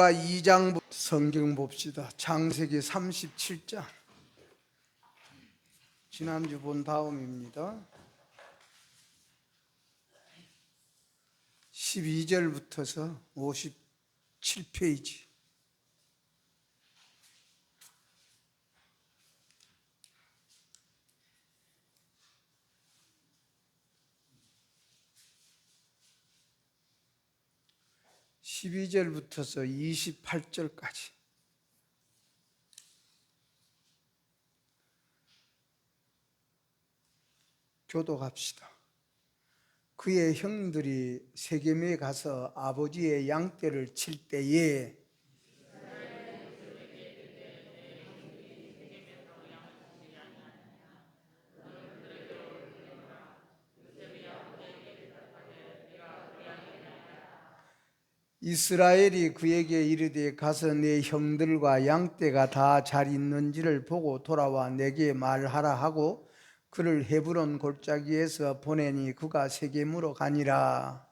2장 성경 봅시다. 창세기 37장. 지난주 본 다음입니다. 12절부터서 57페이지. (12절부터서) 28절까지 교독합시다. 그의 형들이 세겜에 가서 아버지의 양떼를 칠 때에 이스라엘이 그에게 이르되 가서 내 형들과 양떼가 다 잘 있는지를 보고 돌아와 내게 말하라 하고 그를 헤브론 골짜기에서 보내니 그가 세겜으로 가니라.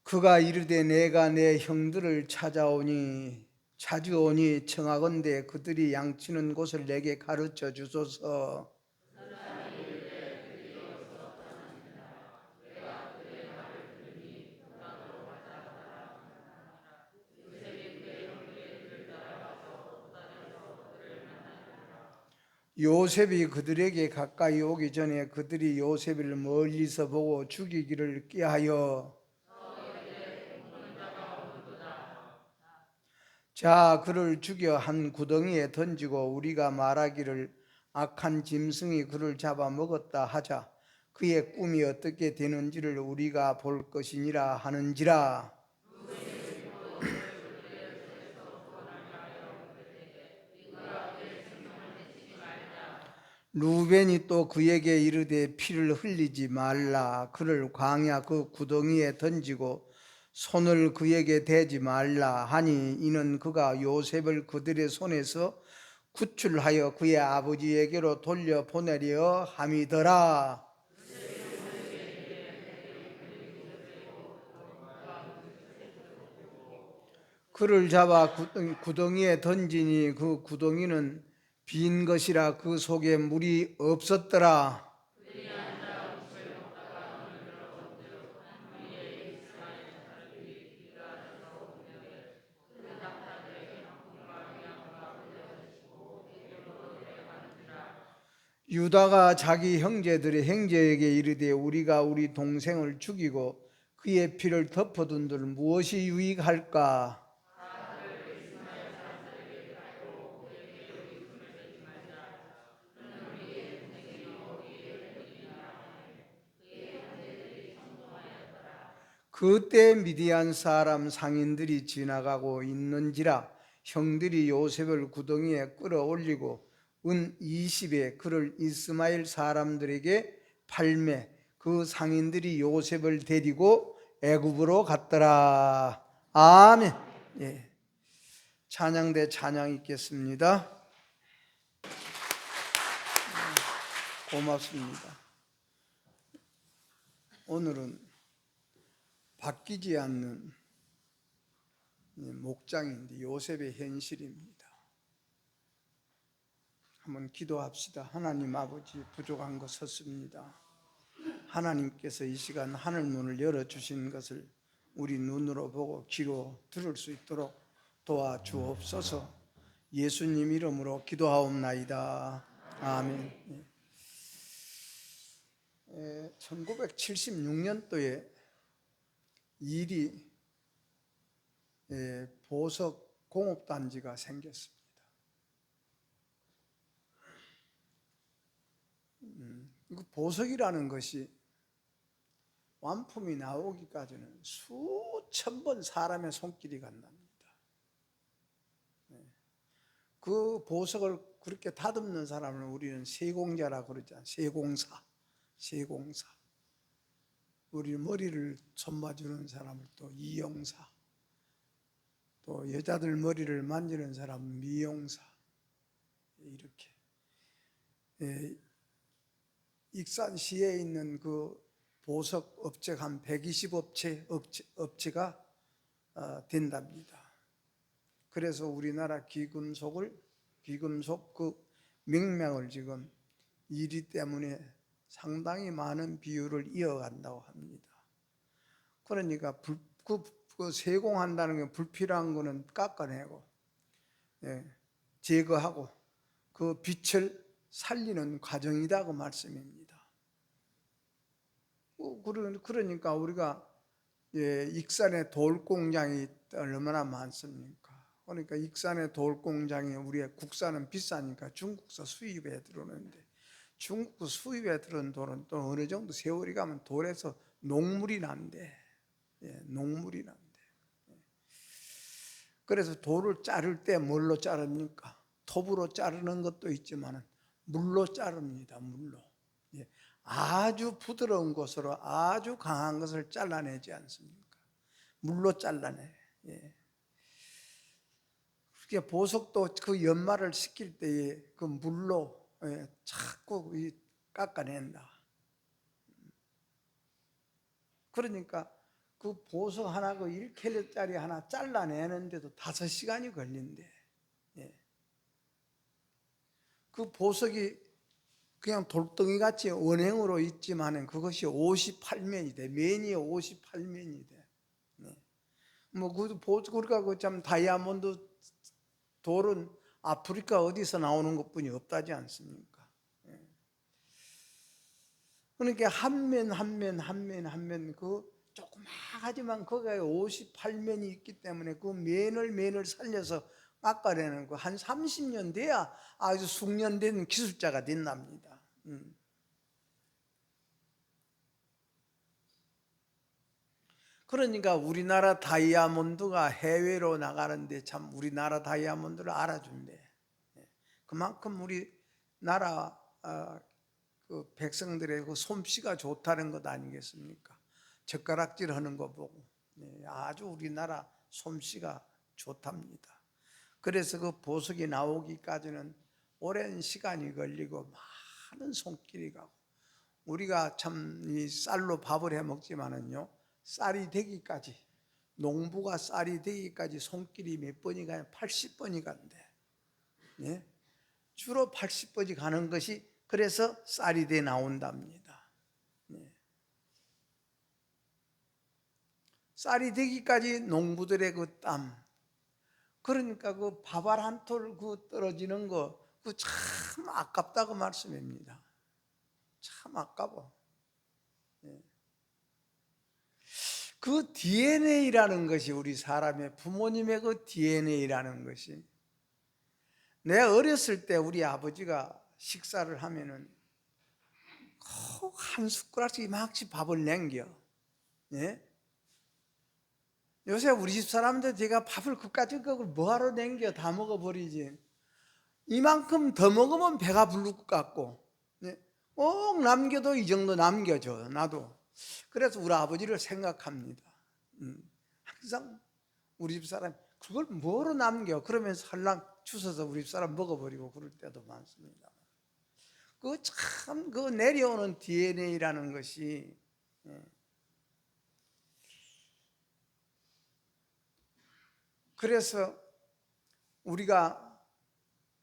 그가 이르되 내가 내 형들을 자주 오니 청하건대 그들이 양치는 곳을 내게 가르쳐 주소서. 요셉이 그들에게 가까이 오기 전에 그들이 요셉을 멀리서 보고 죽이기를 꾀하여 자 그를 죽여 한 구덩이에 던지고 우리가 말하기를 악한 짐승이 그를 잡아 먹었다 하자. 그의 꿈이 어떻게 되는지를 우리가 볼 것이니라 하는지라. 루벤이 또 그에게 이르되 피를 흘리지 말라. 그를 광야 그 구덩이에 던지고 손을 그에게 대지 말라 하니 이는 그가 요셉을 그들의 손에서 구출하여 그의 아버지에게로 돌려보내려 함이더라. 그를 잡아 구덩이에 던지니 그 구덩이는 빈 것이라 그 속에 물이 없었더라. 유다가 자기 형제에게 이르되 우리가 우리 동생을 죽이고 그의 피를 덮어둔들 무엇이 유익할까? 그때 미디안 사람 상인들이 지나가고 있는지라 형들이 요셉을 구덩이에 끌어올리고 은 20에 그를 이스마엘 사람들에게 팔매 그 상인들이 요셉을 데리고 애굽으로 갔더라. 아멘. 예. 찬양대 찬양 있겠습니다. 고맙습니다. 오늘은 바뀌지 않는 목장인데 요셉의 현실입니다. 한번 기도합시다. 하나님 아버지, 부족한 것 섰습니다. 하나님께서 이 시간 하늘 문을 열어주신 것을 우리 눈으로 보고 귀로 들을 수 있도록 도와주옵소서. 예수님 이름으로 기도하옵나이다. 아멘. 1976년도에 이리 보석 공업단지가 생겼습니다. 보석이라는 것이 완품이 나오기까지는 수천 번 사람의 손길이 간답니다. 그 보석을 그렇게 다듬는 사람을 우리는 세공자라 그러잖아요. 세공사. 우리 머리를 손봐주는 사람을 또 이용사, 또 여자들 머리를 만지는 사람은 미용사, 이렇게. 예, 익산시에 있는 그 보석 업체가 한 120업체가 된답니다. 그래서 우리나라 귀금속 그 명명을 지금 이리 때문에 상당히 많은 비율을 이어간다고 합니다. 그러니까 그 세공한다는 게 불필요한 거는 깎아내고, 예, 제거하고 그 빛을 살리는 과정이다 그 말씀입니다. 그러니까 우리가, 예, 익산에 돌 공장이 얼마나 많습니까? 그러니까 익산의 돌 공장이, 우리의 국산은 비싸니까 중국서 수입에 들어오는데, 중국 수입에 들어온 돌은 또 어느 정도 세월이 가면 돌에서 녹물이 난대. 예, 녹물이 난대. 그래서 돌을 자를 때 뭘로 자릅니까? 톱으로 자르는 것도 있지만 물로 자릅니다. 물로. 예, 아주 부드러운 것으로 아주 강한 것을 잘라내지 않습니까? 물로 잘라내. 예. 그게 보석도 그 연마를 시킬 때에 그 물로, 예, 자꾸 깎아낸다. 그러니까 그 보석 하나, 그 1킬로짜리 하나 잘라내는데도 5시간이 걸린대. 예. 그 보석이 그냥 돌덩이 같이 원형으로 있지만 그것이 58면이 돼. 면이 58면이 돼. 네. 뭐 우리가 그 참 다이아몬드 돌은 아프리카 어디서 나오는 것뿐이 없다지 않습니까? 예. 그러니까 한 면 그 조그마하지만 거기에 58면이 있기 때문에 그 면을 살려서 깎아내는 거 한 30년 돼야 아주 숙련된 기술자가 된답니다. 그러니까 우리나라 다이아몬드가 해외로 나가는데 참 우리나라 다이아몬드를 알아준대. 그만큼 우리나라 그 백성들의 그 솜씨가 좋다는 것 아니겠습니까? 젓가락질 하는 거 보고 아주 우리나라 솜씨가 좋답니다. 그래서 그 보석이 나오기까지는 오랜 시간이 걸리고 많은 손길이 가고, 우리가 참 이 쌀로 밥을 해 먹지만은요, 쌀이 되기까지, 농부가 쌀이 되기까지 손길이 몇 번이 가냐? 80번이 간대. 예? 주로 80번이 가는 것이 그래서 쌀이 돼 나온답니다. 예. 쌀이 되기까지 농부들의 그 땀, 그러니까 그 밥알 한 톨 그 떨어지는 거, 그 참 아깝다고 말씀입니다. 참 아까워. 예. 그 DNA라는 것이, 우리 사람의 부모님의 그 DNA라는 것이, 내가 어렸을 때 우리 아버지가 식사를 하면은 꼭 한 숟가락씩 이만큼씩 밥을 남겨. 예? 요새 우리 집 사람들 제가 밥을 그까짓 걸 뭐하러 남겨? 다 먹어버리지. 이만큼 더 먹으면 배가 부를 것 같고, 예? 꼭 남겨도 이 정도 남겨줘, 나도. 그래서 우리 아버지를 생각합니다. 항상 우리 집 사람 그걸 뭐로 남겨? 그러면서 할랑 주워서 우리 집 사람 먹어버리고 그럴 때도 많습니다. 그 참 그 내려오는 DNA라는 것이, 그래서 우리가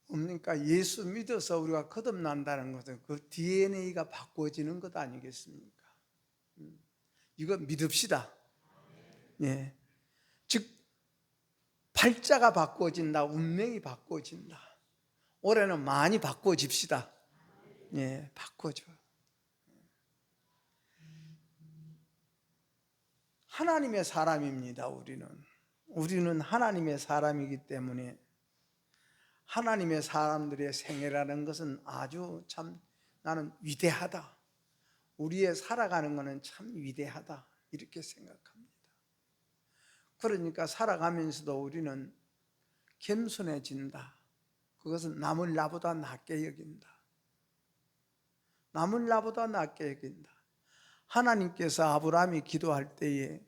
뭡니까? 예수 믿어서 우리가 거듭난다는 것은 그 DNA가 바꿔지는 것 아니겠습니까? 이거 믿읍시다. 예. 즉 팔자가 바꿔진다, 운명이 바꿔진다. 올해는 많이 바꿔집시다. 예, 바꿔줘. 하나님의 사람입니다. 우리는 하나님의 사람이기 때문에 하나님의 사람들의 생애라는 것은 아주 참 나는 위대하다. 우리의 살아가는 것은 참 위대하다, 이렇게 생각합니다. 그러니까 살아가면서도 우리는 겸손해진다. 그것은 남을 나보다 낫게 여긴다. 남을 나보다 낫게 여긴다. 하나님께서 아브라함이 기도할 때에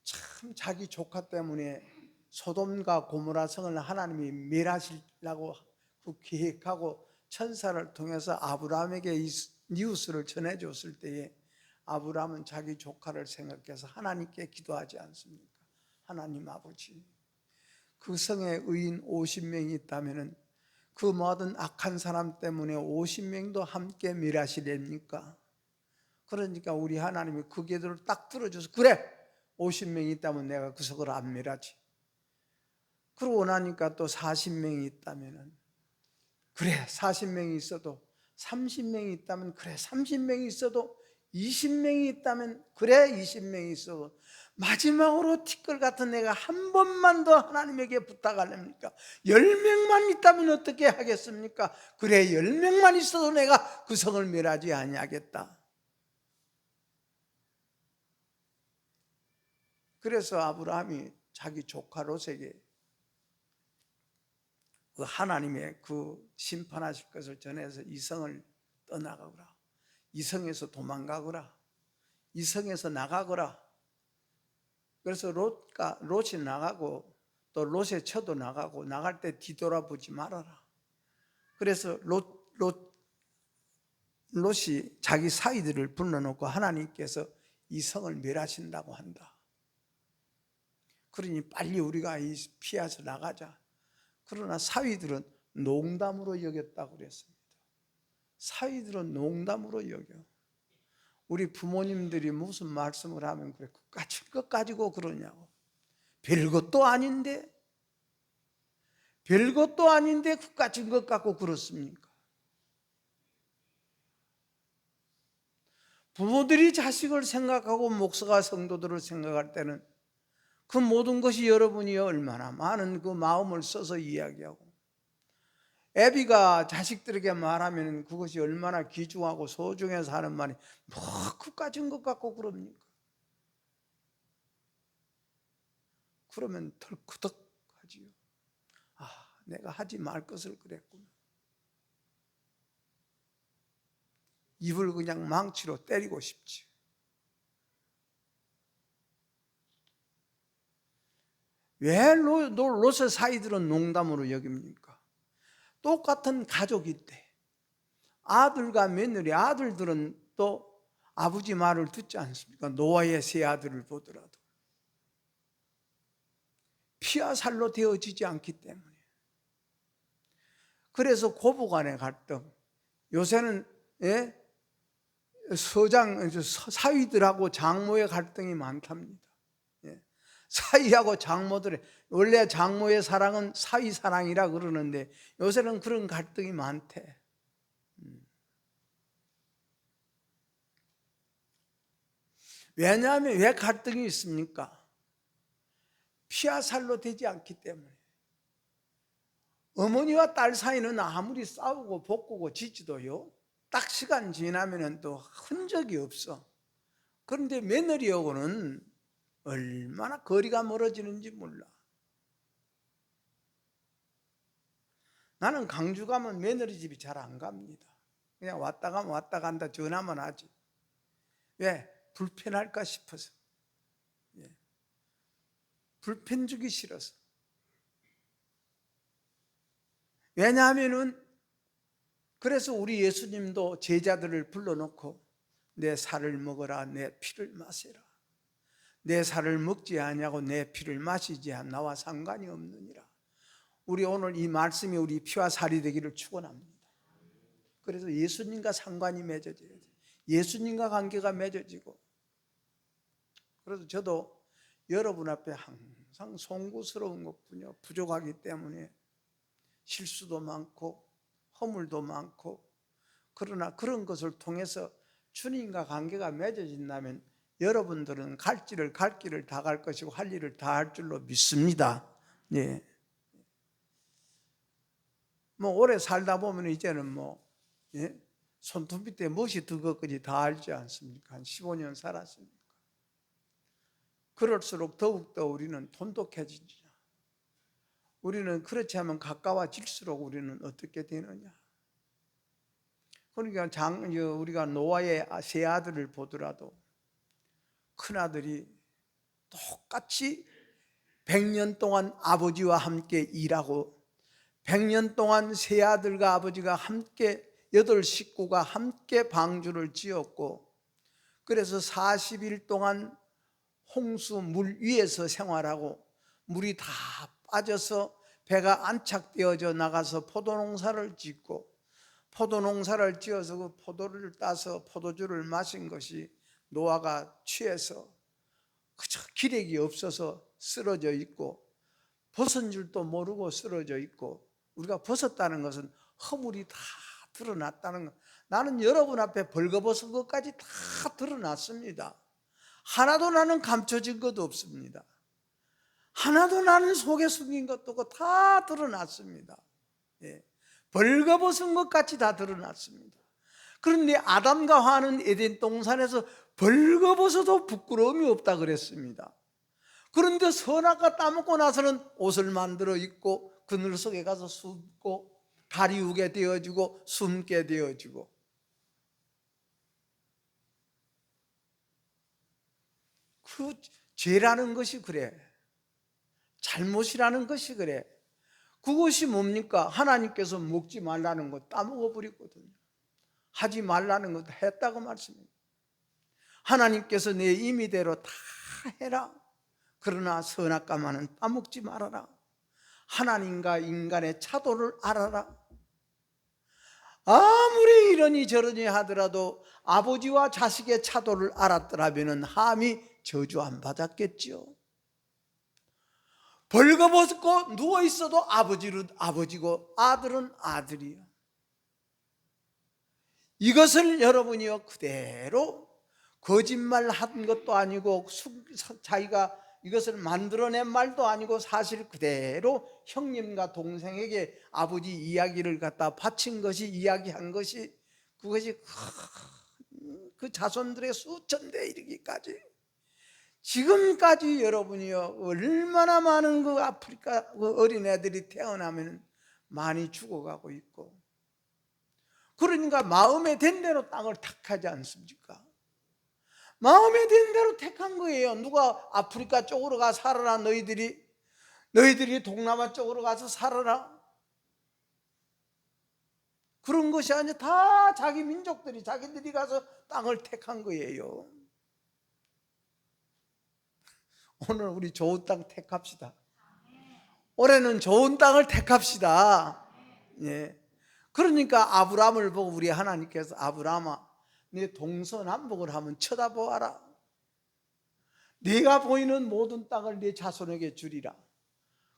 참 자기 조카 때문에 소돔과 고모라 성을 하나님이 멸하시려고 그 기획하고 천사를 통해서 아브라함에게 이 뉴스를 전해줬을 때에 아브라함은 자기 조카를 생각해서 하나님께 기도하지 않습니까? 하나님 아버지, 그 성에 의인 50명이 있다면 그 모든 악한 사람 때문에 50명도 함께 멸하시렵니까? 그러니까 우리 하나님이 그 기도를 딱 들어줘서 그래 50명이 있다면 내가 그 성을 안 멸하지. 그러고 나니까 또 40명이 있다면 그래 40명이 있어도 30명이 있다면 그래 30명이 있어도 20명이 있다면 그래 20명이 있어도 마지막으로 티끌 같은 내가 한 번만 더 하나님에게 부탁하렵니까? 10명만 있다면 어떻게 하겠습니까? 그래 10명만 있어도 내가 그 성을 멸하지 아니하겠다. 그래서 아브라함이 자기 조카 롯에게 그 하나님의 그 심판하실 것을 전해서 이 성을 떠나가거라, 이 성에서 도망가거라, 이 성에서 나가거라. 그래서 롯이 나가고 또 롯의 처도 나가고 나갈 때 뒤돌아보지 말아라. 그래서 롯이 자기 사위들을 불러놓고 하나님께서 이 성을 멸하신다고 한다. 그러니 빨리 우리가 피해서 나가자. 그러나 사위들은 농담으로 여겼다고 그랬습니다. 사위들은 농담으로 여겨. 우리 부모님들이 무슨 말씀을 하면 그래 그까짓 것 가지고 그러냐고. 별것도 아닌데 그까짓 것 갖고 그렇습니까? 부모들이 자식을 생각하고 목사가 성도들을 생각할 때는 그 모든 것이 여러분이 얼마나 많은 그 마음을 써서 이야기하고 애비가 자식들에게 말하면 그것이 얼마나 귀중하고 소중해서 하는 말이 뭐 그까진 것 같고 그럽니까? 그러면 덜커덕하지요. 아, 내가 하지 말 것을 그랬구나. 입을 그냥 망치로 때리고 싶지. 왜 롯의 사이들은 농담으로 여깁니까? 똑같은 가족인데 아들과 며느리, 아들들은 또 아버지 말을 듣지 않습니까? 노아의 세 아들을 보더라도 피와 살로 되어지지 않기 때문에. 그래서 고부간의 갈등, 요새는 사위들하고 장모의 갈등이 많답니다. 사위하고 장모들의, 원래 장모의 사랑은 사위 사랑이라 그러는데 요새는 그런 갈등이 많대. 왜냐하면 왜 갈등이 있습니까? 피와 살로 되지 않기 때문에. 어머니와 딸 사이는 아무리 싸우고 볶고 지지도요 딱 시간 지나면 또 흔적이 없어. 그런데 며느리하고는 얼마나 거리가 멀어지는지 몰라. 나는 강주 가면 며느리 집이 잘 안 갑니다. 그냥 왔다 가면 왔다 간다 전화만 하지. 왜? 불편할까 싶어서. 불편 주기 싫어서. 왜냐하면은 그래서 우리 예수님도 제자들을 불러놓고 내 살을 먹어라, 내 피를 마시라. 내 살을 먹지 아니하고 내 피를 마시지 않 나와 상관이 없느니라. 우리 오늘 이 말씀이 우리 피와 살이 되기를 축원합니다. 그래서 예수님과 상관이 맺어져야 돼. 예수님과 관계가 맺어지고. 그래서 저도 여러분 앞에 항상 송구스러운 것뿐이요 부족하기 때문에 실수도 많고 허물도 많고, 그러나 그런 것을 통해서 주님과 관계가 맺어진다면 여러분들은 갈 길을 다 갈 것이고 할 일을 다 할 줄로 믿습니다. 네. 뭐 오래 살다 보면 이제는 손톱 밑에 무엇이 드것까지 다 알지 않습니까? 한 15년 살았으니까. 그럴수록 더욱더 우리는 돈독해지죠. 우리는 그렇지 않으면 가까워질수록 우리는 어떻게 되느냐? 그러니까 우리가 노아의 세 아들을 보더라도 큰아들이 똑같이 100년 동안 아버지와 함께 일하고 100년 동안 세 아들과 아버지가 함께 8식구가 함께 방주를 지었고, 그래서 40일 동안 홍수 물 위에서 생활하고 물이 다 빠져서 배가 안착되어져 나가서 포도농사를 짓고, 포도농사를 지어서 그 포도를 따서 포도주를 마신 것이 노아가 취해서 그저 기력이 없어서 쓰러져 있고, 벗은 줄도 모르고 쓰러져 있고, 우리가 벗었다는 것은 허물이 다 드러났다는 것. 나는 여러분 앞에 벌거벗은 것까지 다 드러났습니다. 하나도 나는 감춰진 것도 없습니다. 하나도 나는 속에 숨긴 것도 없고 다 드러났습니다. 예. 벌거벗은 것같이 다 드러났습니다. 그런데 아담과 하와는 에덴 동산에서 벌거벗어도 부끄러움이 없다 그랬습니다. 그런데 선악과 따먹고 나서는 옷을 만들어 입고 그늘 속에 가서 숨고 다리우게 되어지고 숨게 되어지고, 그 죄라는 것이 그래. 잘못이라는 것이 그래. 그것이 뭡니까? 하나님께서 먹지 말라는 것 따먹어 버리거든요. 하지 말라는 것 했다고 말씀입니다. 하나님께서 내 임의대로 다 해라. 그러나 선악과만은 따먹지 말아라. 하나님과 인간의 차도를 알아라. 아무리 이러니 저러니 하더라도 아버지와 자식의 차도를 알았더라면 함이 저주 안 받았겠죠. 벌거벗고 누워있어도 아버지는 아버지고 아들은 아들이요. 이것을 여러분이요 그대로 거짓말한 것도 아니고 자기가 이것을 만들어낸 말도 아니고 사실 그대로 형님과 동생에게 아버지 이야기를 갖다 바친 것이, 이야기한 것이, 그것이 그 자손들의 수천 대 이르기까지 지금까지 여러분이요 얼마나 많은 그 아프리카 그 어린애들이 태어나면 많이 죽어가고 있고, 그러니까 마음에 된 대로 땅을 택하지 않습니까? 마음에 든 대로 택한 거예요. 누가 아프리카 쪽으로 가 살아라, 너희들이 동남아 쪽으로 가서 살아라, 그런 것이 아니라 다 자기 민족들이 자기들이 가서 땅을 택한 거예요. 오늘 우리 좋은 땅 택합시다. 올해는 좋은 땅을 택합시다. 예. 그러니까 아브라함을 보고 우리 하나님께서 아브라함아, 네 동서남북을 한번 쳐다보아라. 네가 보이는 모든 땅을 네 자손에게 주리라.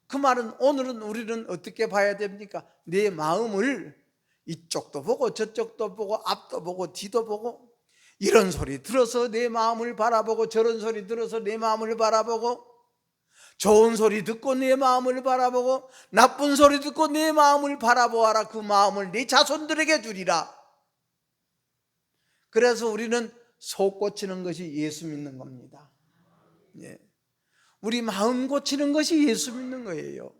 그 말은 오늘은 우리는 어떻게 봐야 됩니까? 네 마음을 이쪽도 보고 저쪽도 보고 앞도 보고 뒤도 보고, 이런 소리 들어서 내 마음을 바라보고 저런 소리 들어서 내 마음을 바라보고, 좋은 소리 듣고 내 마음을 바라보고 나쁜 소리 듣고 내 마음을 바라보아라. 그 마음을 네 자손들에게 주리라. 그래서 우리는 속 고치는 것이 예수 믿는 겁니다. 예. 우리 마음 고치는 것이 예수 믿는 거예요.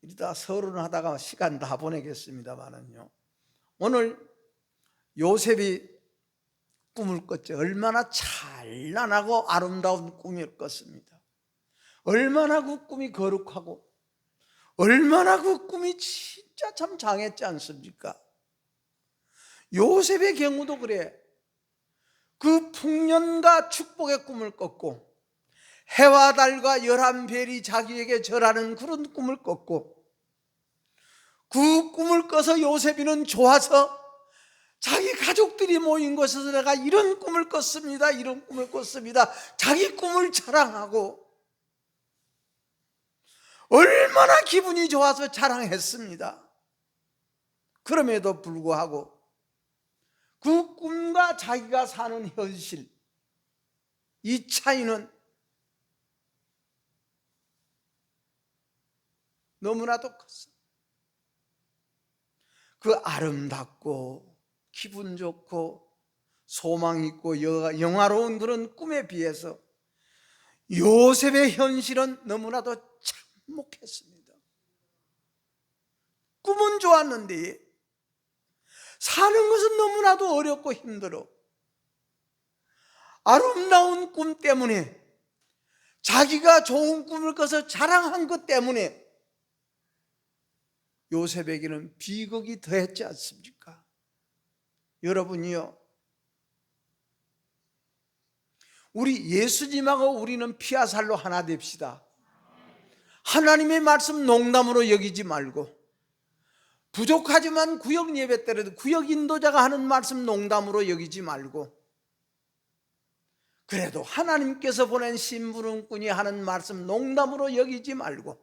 이러다 서론하다가 시간 다 보내겠습니다만은요, 오늘 요셉이 꿈을 꿨죠. 얼마나 찬란하고 아름다운 꿈을 꿨습니다. 얼마나 그 꿈이 거룩하고 얼마나 그 꿈이 진짜 참 장했지 않습니까? 요셉의 경우도 그래. 그 풍년과 축복의 꿈을 꿨고 해와 달과 11별이 자기에게 절하는 그런 꿈을 꿨고, 그 꿈을 꿔서 요셉이는 좋아서 자기 가족들이 모인 곳에서 내가 이런 꿈을 꿨습니다, 이런 꿈을 꿨습니다, 자기 꿈을 자랑하고 얼마나 기분이 좋아서 자랑했습니다. 그럼에도 불구하고 그 꿈과 자기가 사는 현실, 이 차이는 너무나도 컸어요. 그 아름답고 기분 좋고 소망 있고 영화로운 그런 꿈에 비해서 요셉의 현실은 너무나도 참혹했습니다. 꿈은 좋았는데 사는 것은 너무나도 어렵고 힘들어. 아름다운 꿈 때문에 자기가 좋은 꿈을 꿔서 자랑한 것 때문에 요셉에게는 비극이 더했지 않습니까? 여러분이요, 우리 예수님하고 우리는 피와 살로 하나 됩시다. 하나님의 말씀 농담으로 여기지 말고, 부족하지만 구역 예배 때라도 구역 인도자가 하는 말씀 농담으로 여기지 말고, 그래도 하나님께서 보낸 심부름꾼이 하는 말씀 농담으로 여기지 말고,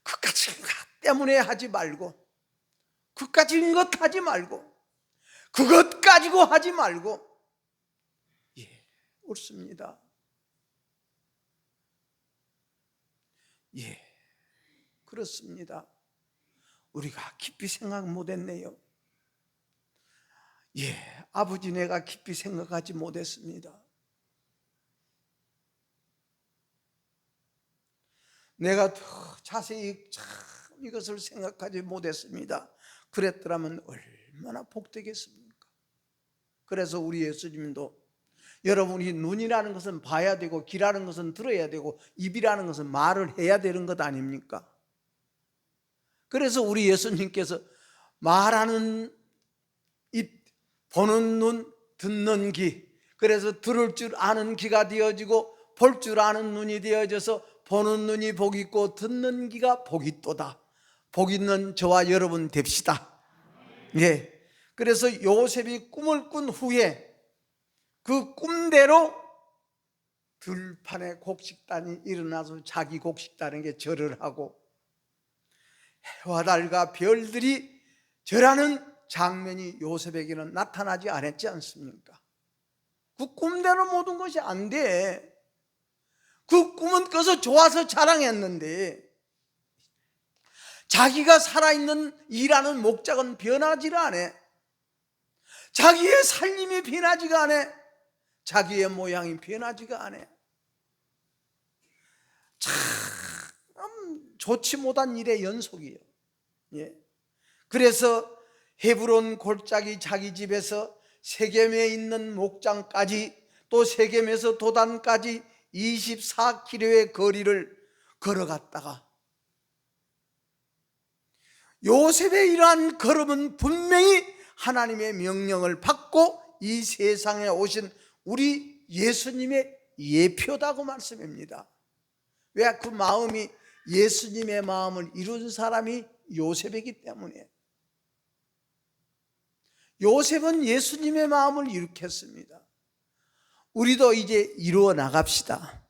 그까진 것 때문에 하지 말고, 그까진 것 하지 말고, 그것 가지고 하지 말고, 옳습니다. 그렇습니다. 우리가 깊이 생각 못했네요. 아버지, 내가 깊이 생각하지 못했습니다. 내가 더 자세히 참 이것을 생각하지 못했습니다. 그랬더라면 얼마나 복되겠습니까? 그래서 우리 예수님도, 여러분이 눈이라는 것은 봐야 되고, 귀라는 것은 들어야 되고, 입이라는 것은 말을 해야 되는 것 아닙니까? 그래서 우리 예수님께서 말하는 입, 보는 눈, 듣는 귀, 그래서 들을 줄 아는 귀가 되어지고 볼 줄 아는 눈이 되어져서 보는 눈이 복 있고 듣는 귀가 복 있도다. 복 있는 저와 여러분 됩시다. 그래서 요셉이 꿈을 꾼 후에 그 꿈대로 들판에 곡식단이 일어나서 자기 곡식단에게 절을 하고 해와 달과 별들이 절하는 장면이 요셉에게는 나타나지 않았지 않습니까? 그 꿈대로 모든 것이 안 돼. 그 꿈은 꿔서 좋아서 자랑했는데 자기가 살아있는 일하는 목적은 변하지를 않아. 자기의 살림이 변하지가 않아. 자기의 모양이 변하지가 않아. 참 좋지 못한 일의 연속이에요. 그래서 헤브론 골짜기 자기 집에서 세겜에 있는 목장까지, 또 세겜에서 도단까지 24km의 거리를 걸어갔다가, 요셉의 이러한 걸음은 분명히 하나님의 명령을 받고 이 세상에 오신 우리 예수님의 예표다고 말씀합니다. 왜? 그 마음이, 예수님의 마음을 이룬 사람이 요셉이기 때문에. 요셉은 예수님의 마음을 일으켰습니다. 우리도 이제 이루어 나갑시다.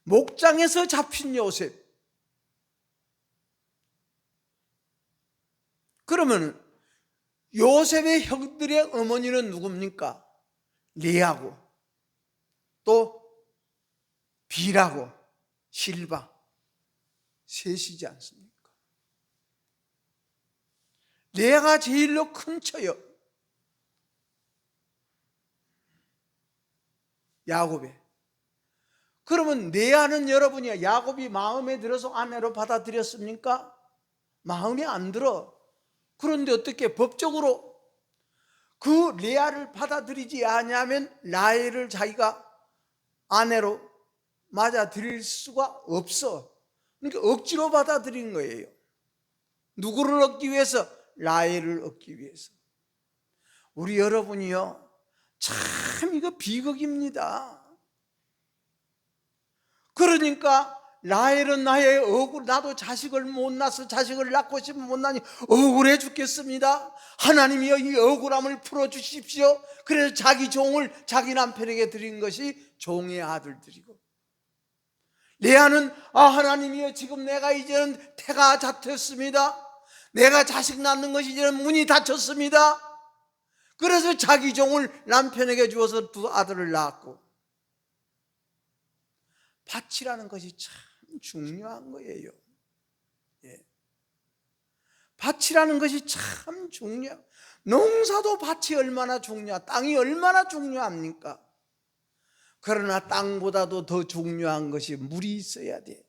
목장에서 잡힌 요셉. 그러면 요셉의 형들의 어머니는 누굽니까? 레아고, 또 빌하고 실바, 셋이지 않습니까? 레아가 제일로 큰 처요. 야곱의. 그러면 레아는 여러분이 야곱이 마음에 들어서 아내로 받아들였습니까? 마음에 안 들어. 그런데 어떻게 법적으로 그 레아를 받아들이지 않으면 라헬을 자기가 아내로 맞아들일 수가 없어. 그러니까 억지로 받아들인 거예요. 누구를 얻기 위해서? 라헬을 얻기 위해서. 우리 여러분이요, 참 이거 비극입니다. 그러니까 라헬은 나의 억울, 나도 자식을 못 낳아서 자식을 낳고 싶으면 못 낳니 억울해 죽겠습니다. 하나님이여 이 억울함을 풀어주십시오. 그래서 자기 종을 자기 남편에게 드린 것이 종의 아들들이고, 레아는 하나님이여 지금 내가 이제는 태가 잡혔습니다. 내가 자식 낳는 것이 이제는 문이 닫혔습니다. 그래서 자기 종을 남편에게 주어서 두 아들을 낳았고, 밭이라는 것이 참 중요한 거예요. 밭이라는 것이 참 중요해요. 농사도 밭이 얼마나 중요하, 땅이 얼마나 중요합니까? 그러나 땅보다도 더 중요한 것이 물이 있어야 돼.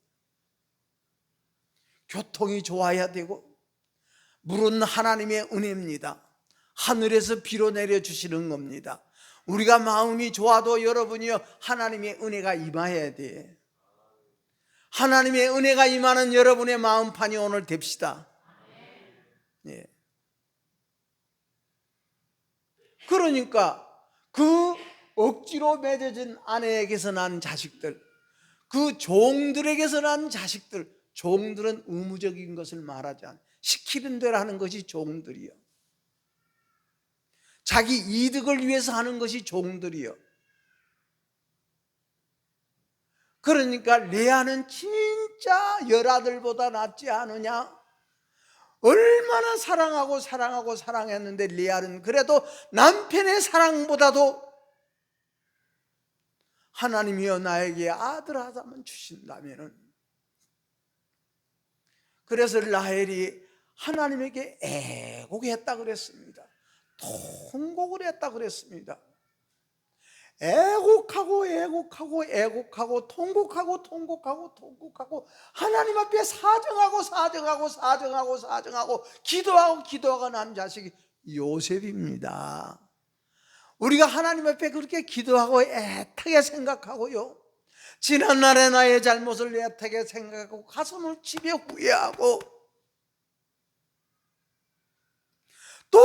교통이 좋아야 되고, 물은 하나님의 은혜입니다. 하늘에서 비로 내려주시는 겁니다. 우리가 마음이 좋아도 여러분이요, 하나님의 은혜가 임하여야 돼. 하나님의 은혜가 임하는 여러분의 마음판이 오늘 됩시다. 예. 그러니까 그 억지로 맺어진 아내에게서 난 자식들, 그 종들에게서 난 자식들, 종들은 의무적인 것을 말하지 않아. 시키는 대로 하는 것이 종들이요. 자기 이득을 위해서 하는 것이 종들이요. 그러니까 레아는 진짜 열아들보다 낫지 않으냐? 얼마나 사랑하고 사랑했는데 레아는 그래도 남편의 사랑보다도 하나님이여 나에게 아들 하나만 주신다면은, 그래서 라헬이 하나님에게 애곡했다 그랬습니다. 통곡을 했다 그랬습니다. 애곡하고 통곡하고 하나님 앞에 사정하고 기도하고 난 자식이 요셉입니다. 우리가 하나님 앞에 그렇게 기도하고 애타게 생각하고요, 지난날의 나의 잘못을 애타게 생각하고 가슴을 치며 후회하고 또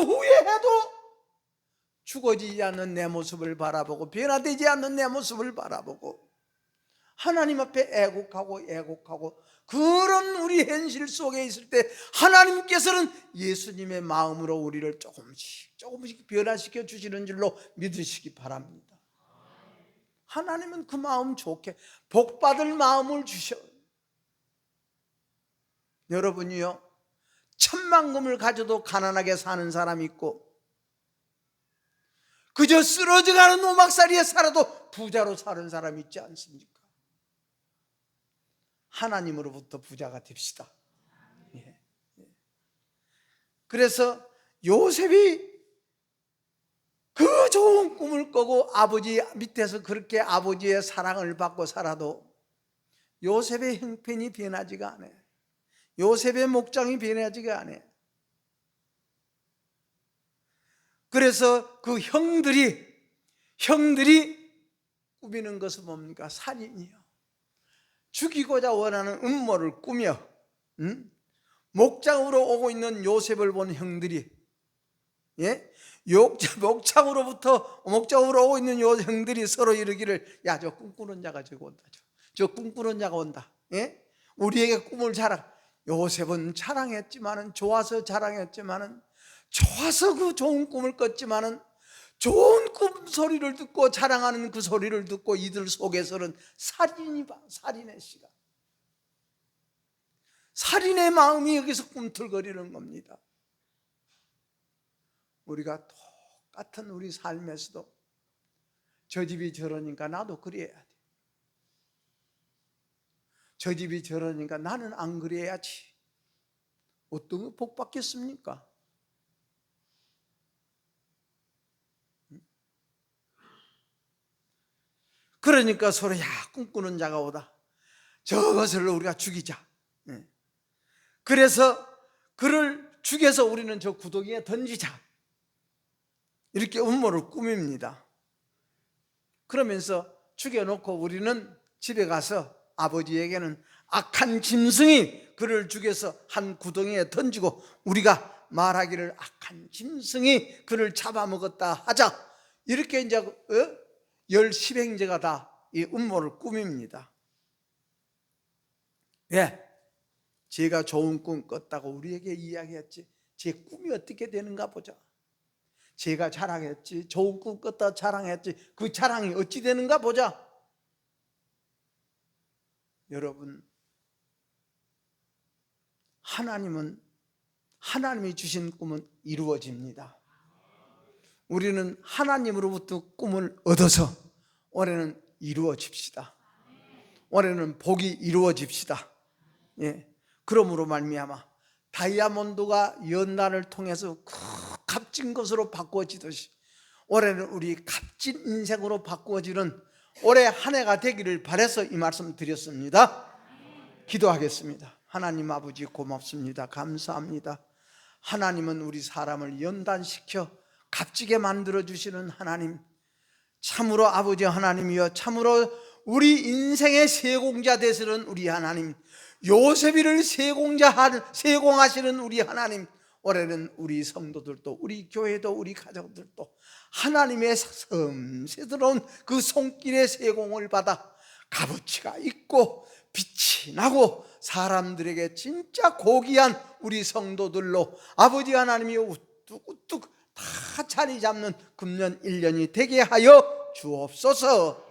후회해도 죽어지지 않는 내 모습을 바라보고 변화되지 않는 내 모습을 바라보고 하나님 앞에 애곡하고 그런 우리 현실 속에 있을 때 하나님께서는 예수님의 마음으로 우리를 조금씩 변화시켜 주시는 줄로 믿으시기 바랍니다. 하나님은 그 마음 좋게 복받을 마음을 주셔. 여러분이요, 1,000만 금을 가져도 가난하게 사는 사람이 있고 그저 쓰러져가는 오막살이에 살아도 부자로 사는 사람이 있지 않습니까? 하나님으로부터 부자가 됩시다. 예. 그래서 요셉이 그 좋은 꿈을 꾸고 아버지 밑에서 그렇게 아버지의 사랑을 받고 살아도 요셉의 형편이 변하지가 않아요. 요셉의 목장이 변하지가 않아요. 그래서 그 형들이 꾸미는 것은 뭡니까? 살인이요. 죽이고자 원하는 음모를 꾸며 목장으로 오고 있는 요셉을 본 형들이, 목장으로 오고 있는 요 형들이 서로 이르기를, 야, 저 꿈꾸는 자가 저거 온다. 저 꿈꾸는 자가 온다. 우리에게 꿈을 요셉은 좋아서 그 좋은 꿈을 꿨지만은 좋은 꿈 소리를 듣고 자랑하는 그 소리를 듣고 이들 속에서는 살인의 시간, 살인의 마음이 여기서 꿈틀거리는 겁니다. 우리가 똑같은 우리 삶에서도 저 집이 저러니까 나도 그래야 돼. 저 집이 저러니까 나는 안 그래야지. 어떤 거 복 받겠습니까? 그러니까 서로 꿈꾸는 자가 오다. 저것을 우리가 죽이자. 그래서 그를 죽여서 우리는 저 구덩이에 던지자. 이렇게 음모를 꾸밉니다. 그러면서 죽여놓고 우리는 집에 가서 아버지에게는 악한 짐승이 그를 죽여서 한 구덩이에 던지고 우리가 말하기를 악한 짐승이 그를 잡아먹었다 하자. 이렇게 이제 10행제가 다 이 음모를 꾸밉니다. 제가 좋은 꿈 꿨다고 우리에게 이야기했지, 제 꿈이 어떻게 되는가 보자. 제가 자랑했지, 좋은 꿈 꿨다 자랑했지, 그 자랑이 어찌 되는가 보자. 여러분, 하나님이 주신 꿈은 이루어집니다. 우리는 하나님으로부터 꿈을 얻어서 올해는 이루어집시다. 올해는 복이 이루어집시다. 그러므로 말미암아 다이아몬드가 연단을 통해서 값진 것으로 바꾸어지듯이 올해는 우리 값진 인생으로 바꾸어지는 올해 한 해가 되기를 바라서 이 말씀 드렸습니다. 기도하겠습니다. 하나님 아버지 고맙습니다. 감사합니다. 하나님은 우리 사람을 연단시켜 값지게 만들어주시는 하나님, 참으로 아버지 하나님이여, 참으로 우리 인생의 세공자 되시는 우리 하나님, 요셉이를 세공하시는 우리 하나님, 올해는 우리 성도들도, 우리 교회도, 우리 가정들도 하나님의 섬세스러운 그 손길의 세공을 받아 값어치가 있고 빛이 나고 사람들에게 진짜 고귀한 우리 성도들로 아버지 하나님이 우뚝우뚝 다 자리 잡는 금년 1년이 되게 하여 주옵소서.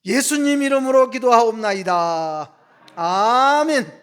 예수님 이름으로 기도하옵나이다. 아멘.